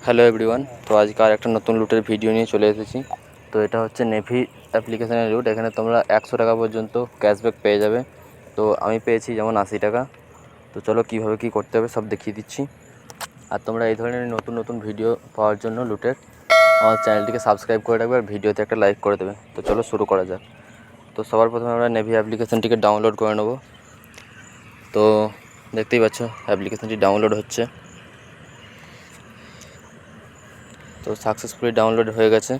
Hello everyone. তো আজকে আর একটা নতুন লুটের ভিডিও নিয়ে চলে এসেছি। তো এটা হচ্ছে নেভি অ্যাপ্লিকেশানের লুট। এখানে তোমরা 100 টাকা পর্যন্ত ক্যাশব্যাক পেয়ে যাবে। তো আমি পেয়েছি যেমন 80 টাকা। তো চলো কীভাবে কী করতে হবে সব দেখিয়ে দিচ্ছি। আর তোমরা এই ধরনের নতুন নতুন ভিডিও পাওয়ার জন্য লুটের আমার চ্যানেলটিকে সাবস্ক্রাইব করে রাখবে আর ভিডিওতে একটা লাইক করে দেবে। তো চলো শুরু করা যাক। তো সবার প্রথমে আমরা নেভি অ্যাপ্লিকেশানটিকে ডাউনলোড করে নেব। তো দেখতেই পাচ্ছ অ্যাপ্লিকেশানটি ডাউনলোড হচ্ছে। তো সাকসেসফুলি ডাউনলোড হয়ে গেছে।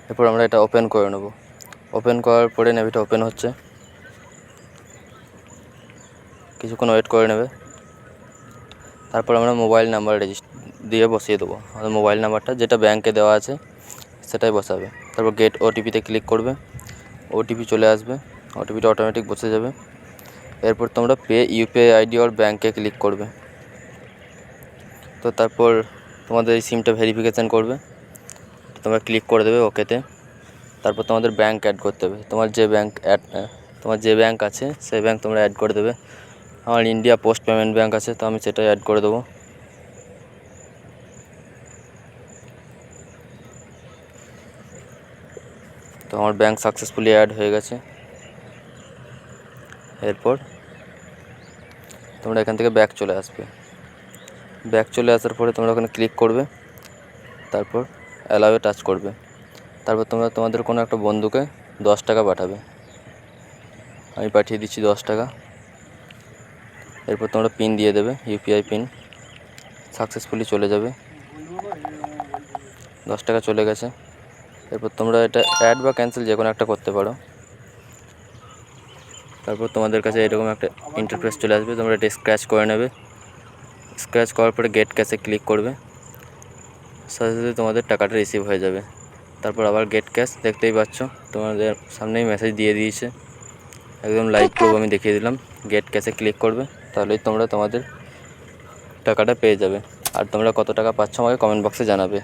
এরপর আমরা এটা ওপেন করে নেব। ওপেন করার পরে নেভিটা ওপেন হচ্ছে, কিছুক্ষণ ওয়েট করে নেবে। তারপর আমরা মোবাইল নাম্বার দিয়ে বসিয়ে দেবো। আমাদের মোবাইল নাম্বারটা যেটা ব্যাংকে দেওয়া আছে সেটাই বসাবে। তারপর গেট ওটিপিতে ক্লিক করবে, ওটিপি চলে আসবে, ওটিপিটা অটোমেটিক বসে যাবে। এরপর তোমরা পে ইউপিআই আইডি ওর ব্যাংকে ক্লিক করবে। তো তারপর তোমাদের এই সিমটা ভেরিফিকেশান করবে, তোমরা ক্লিক করে দেবে ওকেতে। তারপর তোমাদের ব্যাংক অ্যাড করতে হবে। তোমার যে ব্যাংক আছে সেই ব্যাংক তোমরা অ্যাড করে দেবে। আমার ইন্ডিয়া পোস্ট পেমেন্ট ব্যাংক আছে, তো আমি সেটাই অ্যাড করে দেবো। তো আমার ব্যাংক সাকসেসফুলি অ্যাড হয়ে গেছে। এরপর তোমরা এখান থেকে ব্যাক চলে আসবে। ব্যাক চলে আসার পরে তোমরা ওখানে ক্লিক করবে, তারপর অ্যালাউয়ে টাচ করবে। তারপর তোমরা তোমাদের কোনো একটা বন্ধুকে 10 টাকা পাঠাবে। আমি পাঠিয়ে দিচ্ছি 10 টাকা। এরপর তোমরা পিন দিয়ে দেবে, ইউপিআই পিন। সাকসেসফুলি চলে যাবে, 10 টাকা চলে গেছে। এরপর তোমরা এটা অ্যাড বা ক্যান্সেল যে কোনো একটা করতে পারো। তারপর তোমাদের কাছে এরকম একটা ইন্টারফেস চলে আসবে, তোমরা এটা স্ক্র্যাচ করে নেবে। স্ক্র্যাচ করার পরে গেট ক্যাশে ক্লিক করবে, সাথে সাথে তোমাদের টাকাটা রিসিভ হয়ে যাবে। তারপর আবার গেট ক্যাশ, দেখতেই পাচ্ছ তোমাদের সামনেই মেসেজ দিয়ে দিয়েছে, একদম লাইভ প্রুফ আমি দেখিয়ে দিলাম। গেট ক্যাশে ক্লিক করবে, তাহলেই তোমরা তোমাদের টাকাটা পেয়ে যাবে। আর তোমরা কত টাকা পাচ্ছ আমাকে কমেন্ট বক্সে জানাবে।